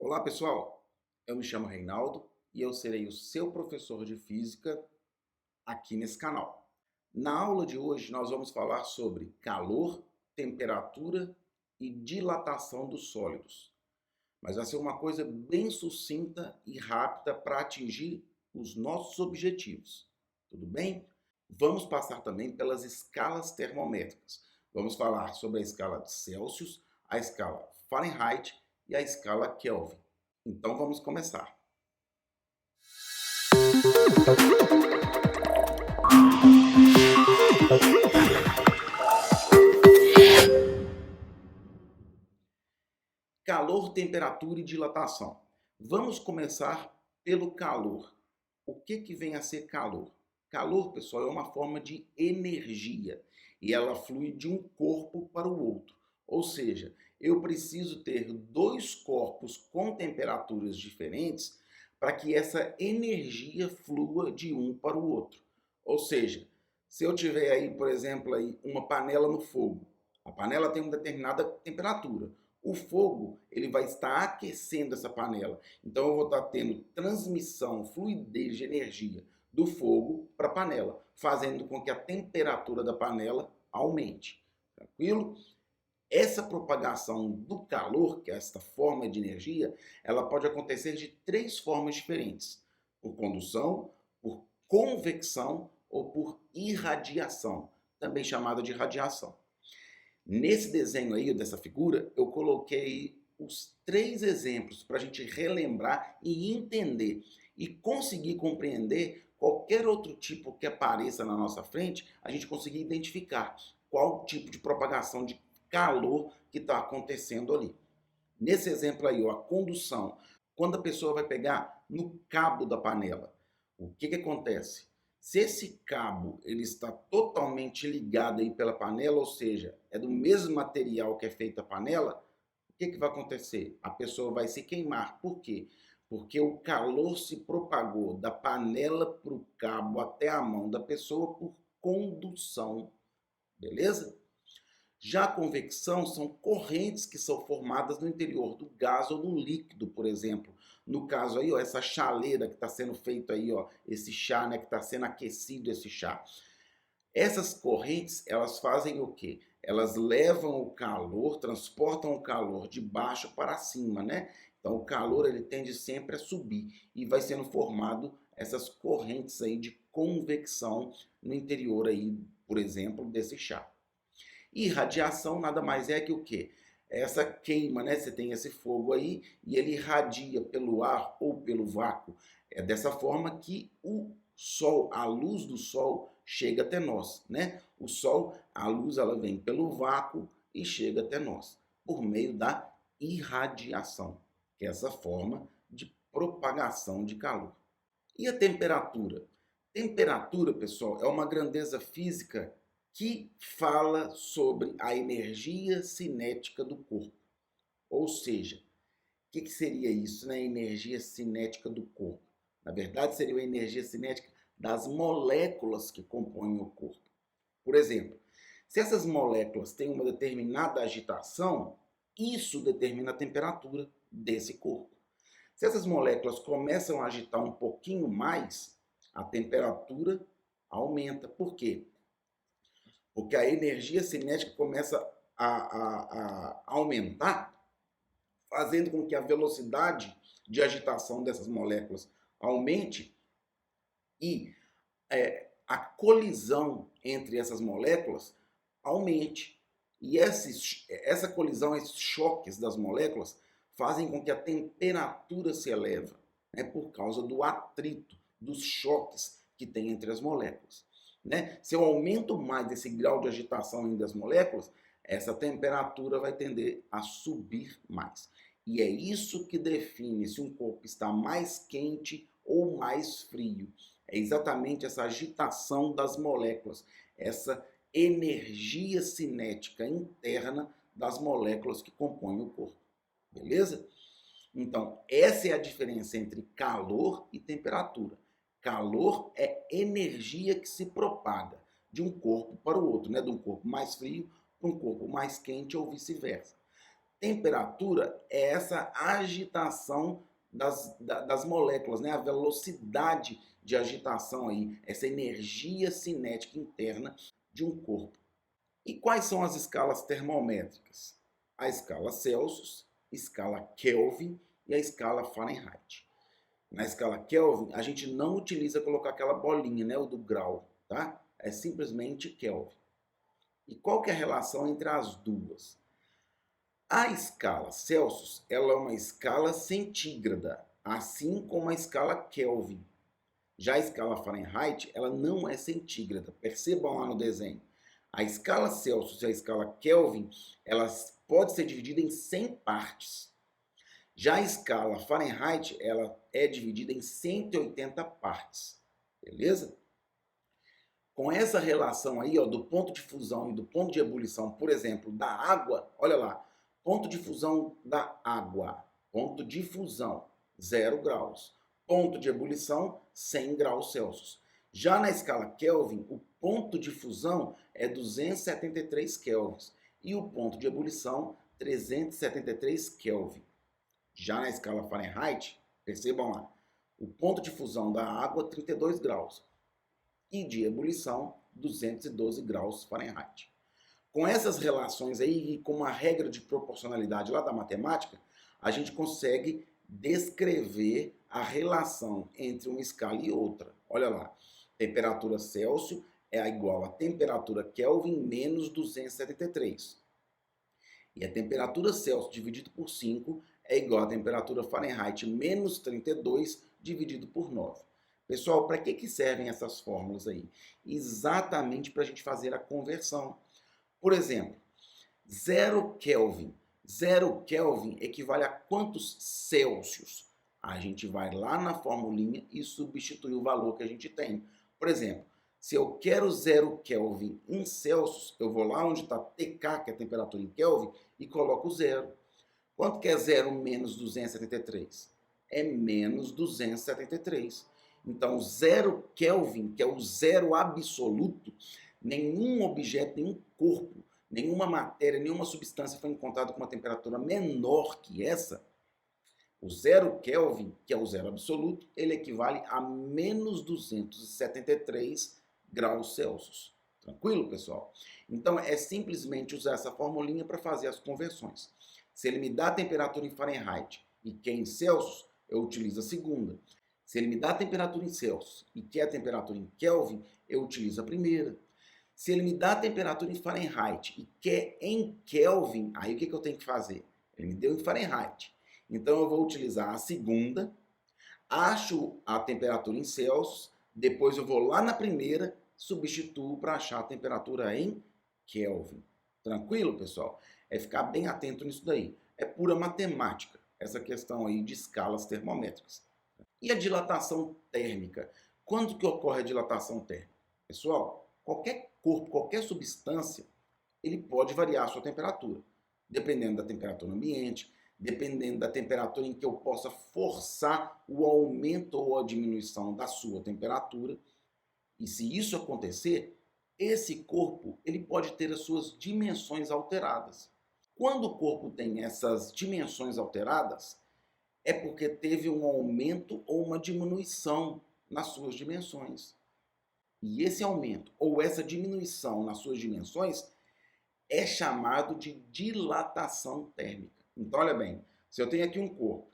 Olá pessoal, eu me chamo Reinaldo e eu serei o seu professor de física aqui nesse canal. Na aula de hoje nós vamos falar sobre calor, temperatura e dilatação dos sólidos. Mas vai ser uma coisa bem sucinta e rápida para atingir os nossos objetivos. Tudo bem? Vamos passar também pelas escalas termométricas. Vamos falar sobre a escala de Celsius, a escala Fahrenheit e a escala Kelvin. Então vamos começar. Calor, temperatura e dilatação. Vamos começar pelo calor. O que vem a ser calor? Calor, pessoal, é uma forma de energia e ela flui de um corpo para o outro. Ou seja, eu preciso ter dois corpos com temperaturas diferentes para que essa energia flua de um para o outro. Ou seja, se eu tiver aí, por exemplo, aí uma panela no fogo, a panela tem uma determinada temperatura. O fogo ele vai estar aquecendo essa panela. Então eu vou estar tendo transmissão, fluidez de energia do fogo para a panela, fazendo com que a temperatura da panela aumente. Tranquilo? Essa propagação do calor, que é esta forma de energia, ela pode acontecer de três formas diferentes: por condução, por convecção ou por irradiação, também chamada de radiação. Nesse desenho aí, dessa figura, eu coloquei os três exemplos para a gente relembrar e entender e conseguir compreender qualquer outro tipo que apareça na nossa frente, a gente conseguir identificar qual tipo de propagação de calor que está acontecendo ali. Nesse exemplo aí, ó, a condução, quando a pessoa vai pegar no cabo da panela, o que acontece? Se esse cabo ele está totalmente ligado aí pela panela, ou seja, é do mesmo material que é feita a panela, o que vai acontecer? A pessoa vai se queimar. Por quê? Porque o calor se propagou da panela para o cabo até a mão da pessoa por condução. Beleza? Já a convecção são correntes que são formadas no interior do gás ou do líquido, por exemplo. No caso aí, ó, essa chaleira que está sendo feito aí, ó, esse chá, né, que está sendo aquecido esse chá. Essas correntes, elas fazem o quê? Elas levam o calor, transportam o calor de baixo para cima, né? Então o calor ele tende sempre a subir e vai sendo formado essas correntes aí de convecção no interior aí, por exemplo, desse chá. E radiação nada mais é que o quê? Essa queima, né? Você tem esse fogo aí e ele irradia pelo ar ou pelo vácuo. É dessa forma que o sol, a luz do sol chega até nós, né? O sol, a luz ela vem pelo vácuo e chega até nós por meio da irradiação, que é essa forma de propagação de calor. E a temperatura? Temperatura, pessoal, é uma grandeza física que fala sobre a energia cinética do corpo. Ou seja, o que seria isso, né? Energia cinética do corpo. Na verdade, seria a energia cinética das moléculas que compõem o corpo. Por exemplo, se essas moléculas têm uma determinada agitação, isso determina a temperatura desse corpo. Se essas moléculas começam a agitar um pouquinho mais, a temperatura aumenta. Por quê? Porque a energia cinética começa a aumentar, fazendo com que a velocidade de agitação dessas moléculas aumente e a colisão entre essas moléculas aumente. E essa colisão, esses choques das moléculas, fazem com que a temperatura se eleve, né, por causa do atrito, dos choques que tem entre as moléculas. Né? Se eu aumento mais esse grau de agitação entre as moléculas, essa temperatura vai tender a subir mais. E é isso que define se um corpo está mais quente ou mais frio. É exatamente essa agitação das moléculas, essa energia cinética interna das moléculas que compõem o corpo. Beleza? Então, essa é a diferença entre calor e temperatura. Calor é energia que se propaga de um corpo para o outro, né? De um corpo mais frio para um corpo mais quente ou vice-versa. Temperatura é essa agitação das moléculas, né? A velocidade de agitação aí, essa energia cinética interna de um corpo. E quais são as escalas termométricas? A escala Celsius, escala Kelvin e a escala Fahrenheit. Na escala Kelvin, a gente não utiliza colocar aquela bolinha, né, o do grau, tá? É simplesmente Kelvin. E qual que é a relação entre as duas? A escala Celsius, ela é uma escala centígrada, assim como a escala Kelvin. Já a escala Fahrenheit, ela não é centígrada. Percebam lá no desenho. A escala Celsius e a escala Kelvin, elas podem ser divididas em 100 partes. Já a escala Fahrenheit, ela é dividida em 180 partes. Beleza? Com essa relação aí, ó, do ponto de fusão e do ponto de ebulição, por exemplo, da água, olha lá, ponto de fusão da água, ponto de fusão, 0 graus. Ponto de ebulição, 100 graus Celsius. Já na escala Kelvin, o ponto de fusão é 273 kelvins e o ponto de ebulição, 373 Kelvin. Já na escala Fahrenheit, percebam lá, o ponto de fusão da água, 32 graus e de ebulição, 212 graus Fahrenheit. Com essas relações aí e com uma regra de proporcionalidade lá da matemática, a gente consegue descrever a relação entre uma escala e outra. Olha lá, temperatura Celsius é igual a temperatura Kelvin menos 273. E a temperatura Celsius dividido por 5 é igual a temperatura Fahrenheit menos 32 dividido por 9. Pessoal, para que servem essas fórmulas aí? Exatamente para a gente fazer a conversão. Por exemplo, 0 Kelvin. 0 Kelvin equivale a quantos Celsius? A gente vai lá na formulinha e substitui o valor que a gente tem. Por exemplo, se eu quero 0 Kelvin em Celsius, eu vou lá onde está TK, que é a temperatura em Kelvin, e coloco 0. Quanto que é 0 menos 273? É menos 273. Então, 0 Kelvin, que é o zero absoluto, nenhum objeto, nenhum corpo, nenhuma matéria, nenhuma substância foi encontrada com uma temperatura menor que essa. O 0 Kelvin, que é o zero absoluto, ele equivale a menos 273 graus Celsius. Tranquilo, pessoal? Então, é simplesmente usar essa formulinha para fazer as conversões. Se ele me dá a temperatura em Fahrenheit e que é em Celsius, eu utilizo a segunda. Se ele me dá a temperatura em Celsius e que é a temperatura em Kelvin, eu utilizo a primeira. Se ele me dá a temperatura em Fahrenheit e quer em Kelvin, aí o que eu tenho que fazer? Ele me deu em Fahrenheit. Então eu vou utilizar a segunda, acho a temperatura em Celsius, depois eu vou lá na primeira, substituo para achar a temperatura em Kelvin. Tranquilo, pessoal? É ficar bem atento nisso daí. É pura matemática, essa questão aí de escalas termométricas. E a dilatação térmica? Quando que ocorre a dilatação térmica? Pessoal, qualquer corpo, qualquer substância, ele pode variar a sua temperatura, dependendo da temperatura ambiente, dependendo da temperatura em que eu possa forçar o aumento ou a diminuição da sua temperatura. E se isso acontecer, esse corpo ele pode ter as suas dimensões alteradas. Quando o corpo tem essas dimensões alteradas, é porque teve um aumento ou uma diminuição nas suas dimensões. E esse aumento ou essa diminuição nas suas dimensões é chamado de dilatação térmica. Então, olha bem, se eu tenho aqui um corpo,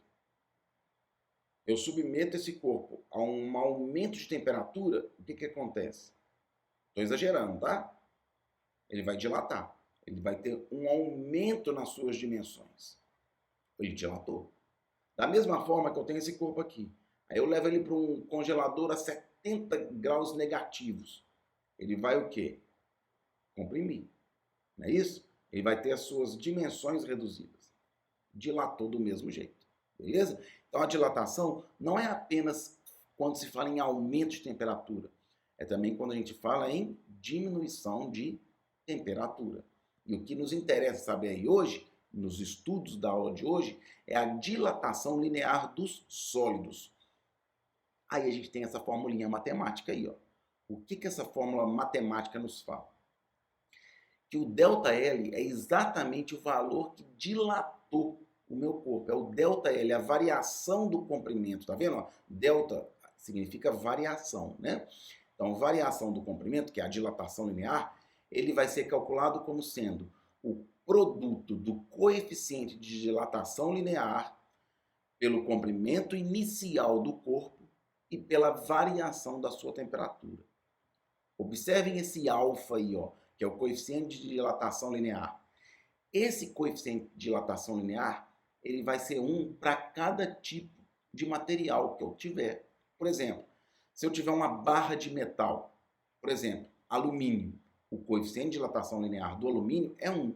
eu submeto esse corpo a um aumento de temperatura, o que acontece? Estou exagerando, tá? Ele vai dilatar. Ele vai ter um aumento nas suas dimensões. Ele dilatou. Da mesma forma que eu tenho esse corpo aqui. Aí eu levo ele para um congelador a 70 graus negativos. Ele vai o quê? Comprimir. Não é isso? Ele vai ter as suas dimensões reduzidas. Dilatou do mesmo jeito. Beleza? Então a dilatação não é apenas quando se fala em aumento de temperatura. É também quando a gente fala em diminuição de temperatura. E o que nos interessa saber aí hoje, nos estudos da aula de hoje, é a dilatação linear dos sólidos. Aí a gente tem essa formulinha matemática aí, ó. O que essa fórmula matemática nos fala? Que o ΔL é exatamente o valor que dilatou dilatou o meu corpo. É o ΔL, a variação do comprimento, tá vendo? Delta significa variação, né? Então, variação do comprimento, que é a dilatação linear, ele vai ser calculado como sendo o produto do coeficiente de dilatação linear pelo comprimento inicial do corpo e pela variação da sua temperatura. Observem esse alfa aí, ó, que é o coeficiente de dilatação linear. Esse coeficiente de dilatação linear, ele vai ser um para cada tipo de material que eu tiver. Por exemplo, se eu tiver uma barra de metal, por exemplo, alumínio, o coeficiente de dilatação linear do alumínio é 1.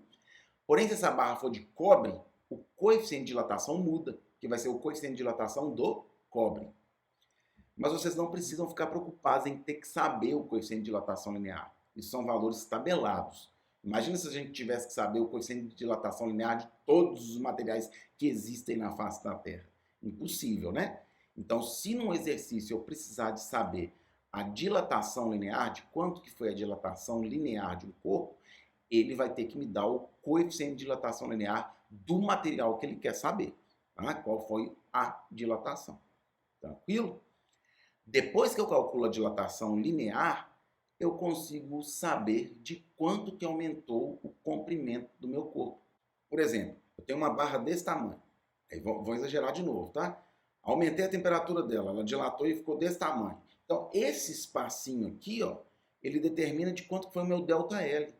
Porém, se essa barra for de cobre, o coeficiente de dilatação muda, que vai ser o coeficiente de dilatação do cobre. Mas vocês não precisam ficar preocupados em ter que saber o coeficiente de dilatação linear. Isso são valores tabelados. Imagina se a gente tivesse que saber o coeficiente de dilatação linear de todos os materiais que existem na face da Terra. Impossível, né? Então, se num exercício eu precisar de saber a dilatação linear, de quanto que foi a dilatação linear de um corpo, ele vai ter que me dar o coeficiente de dilatação linear do material que ele quer saber. Tá? Qual foi a dilatação. Tranquilo? Depois que eu calculo a dilatação linear, eu consigo saber de quanto que aumentou o comprimento do meu corpo. Por exemplo, eu tenho uma barra desse tamanho. Aí vou exagerar de novo, tá? Aumentei a temperatura dela, ela dilatou e ficou desse tamanho. Então, esse espacinho aqui, ó, ele determina de quanto foi o meu ΔL.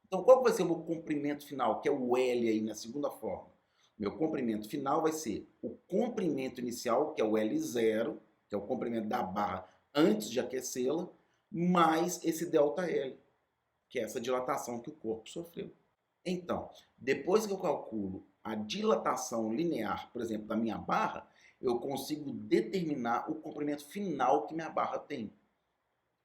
Então, qual vai ser o meu comprimento final, que é o L aí na segunda forma? Meu comprimento final vai ser o comprimento inicial, que é o L0, que é o comprimento da barra antes de aquecê-la, mais esse ΔL, que é essa dilatação que o corpo sofreu. Então, depois que eu calculo a dilatação linear, por exemplo, da minha barra, eu consigo determinar o comprimento final que minha barra tem.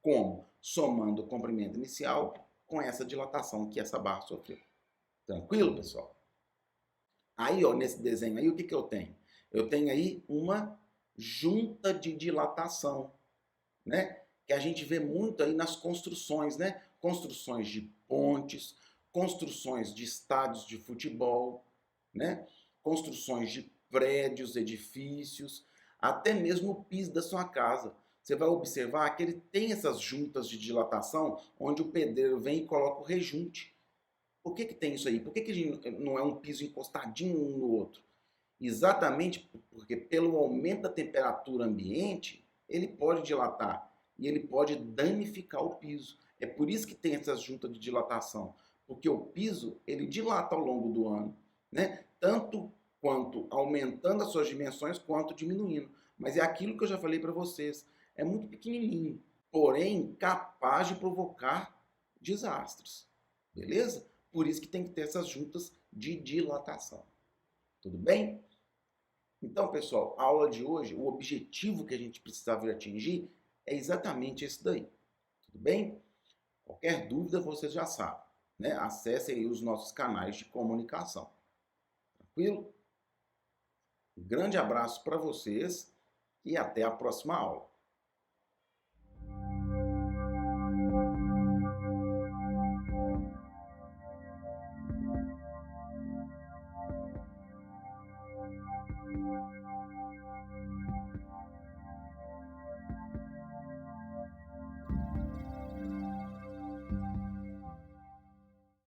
Como? Somando o comprimento inicial com essa dilatação que essa barra sofreu. Tranquilo, pessoal? Aí, ó, nesse desenho aí, o que que eu tenho? Eu tenho aí uma junta de dilatação, né? Que a gente vê muito aí nas construções, né? Construções de pontes, construções de estádios de futebol, né? Construções de prédios, edifícios, até mesmo o piso da sua casa. Você vai observar que ele tem essas juntas de dilatação, onde o pedreiro vem e coloca o rejunte. Por que que tem isso aí? Por que que não é um piso encostadinho um no outro? Exatamente porque pelo aumento da temperatura ambiente, ele pode dilatar e ele pode danificar o piso. É por isso que tem essas juntas de dilatação, porque o piso ele dilata ao longo do ano, né? Tanto quanto aumentando as suas dimensões, quanto diminuindo. Mas é aquilo que eu já falei para vocês, é muito pequenininho, porém capaz de provocar desastres, beleza? Por isso que tem que ter essas juntas de dilatação. Tudo bem? Então, pessoal, a aula de hoje, o objetivo que a gente precisava atingir é exatamente esse daí. Tudo bem? Qualquer dúvida, vocês já sabem, né? Acessem aí os nossos canais de comunicação. Tranquilo? Um grande abraço para vocês e até a próxima aula.